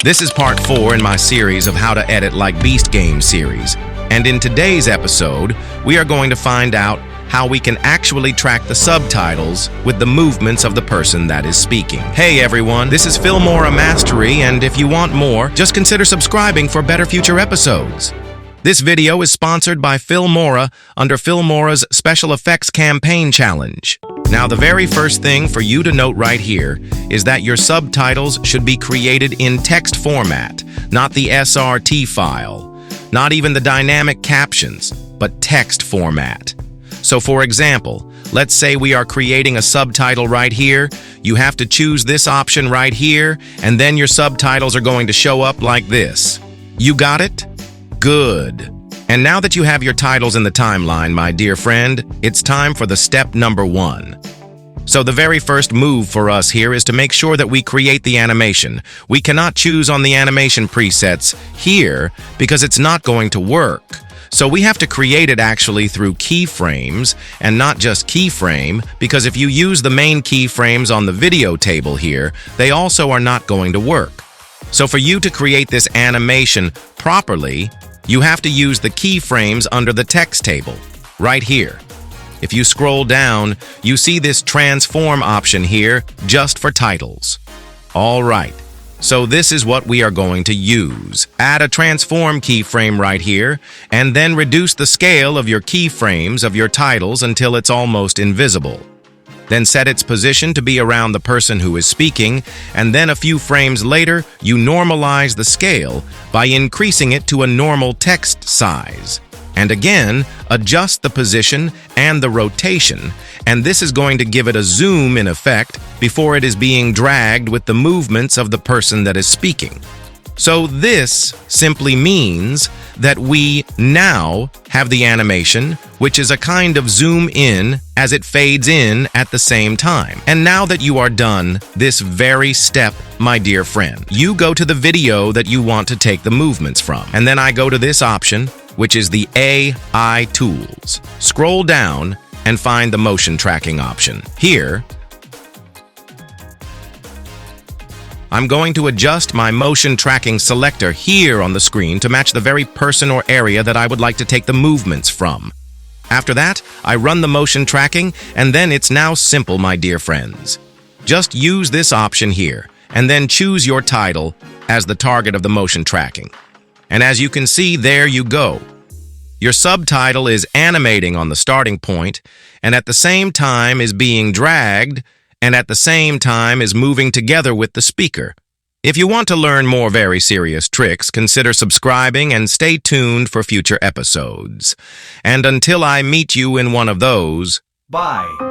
This is part 4 in my series of How to Edit Like Beast Games series, and in today's episode, we are going to find out how we can actually track the subtitles with the movements of the person that is speaking. Hey everyone, this is FilmoraMastery, and if you want more, just consider subscribing for better future episodes. This video is sponsored by Filmora under Filmora's Special Effects Campaign Challenge. Now, the very first thing for you to note right here is that your subtitles should be created in text format, not the SRT file, not even the dynamic captions, but text format. So for example, let's say we are creating a subtitle right here. You have to choose this option right here, and then your subtitles are going to show up like this. You got it? Good. And now that you have your titles in the timeline, my dear friend, it's time for the step number 1. So the very first move for us here is to make sure that we create the animation. We cannot choose on the animation presets here because it's not going to work. So we have to create it actually through keyframes, and not just keyframe, because if you use the main keyframes on the video table here, they also are not going to work. So for you to create this animation properly, you have to use the keyframes under the text table, right here. If you scroll down, you see this transform option here, just for titles. All right, so this is what we are going to use. Add a transform keyframe right here, and then reduce the scale of your keyframes of your titles until it's almost invisible. Then set its position to be around the person who is speaking, and then a few frames later, you normalize the scale by increasing it to a normal text size. And again, adjust the position and the rotation, and this is going to give it a zoom in effect before it is being dragged with the movements of the person that is speaking. So this simply means that we now have the animation, which is a kind of zoom in as it fades in at the same time. And now that you are done this very step, my dear friend, you go to the video that you want to take the movements from. And then I go to this option, which is the AI tools. Scroll down and find the motion tracking option. Here, I'm going to adjust my motion tracking selector here on the screen to match the very person or area that I would like to take the movements from. After that, I run the motion tracking, and then it's now simple, my dear friends. Just use this option here, and then choose your title as the target of the motion tracking. And as you can see, there you go. Your subtitle is animating on the starting point, and at the same time is being dragged, and at the same time is moving together with the speaker. If you want to learn more very serious tricks, consider subscribing and stay tuned for future episodes. And until I meet you in one of those, bye.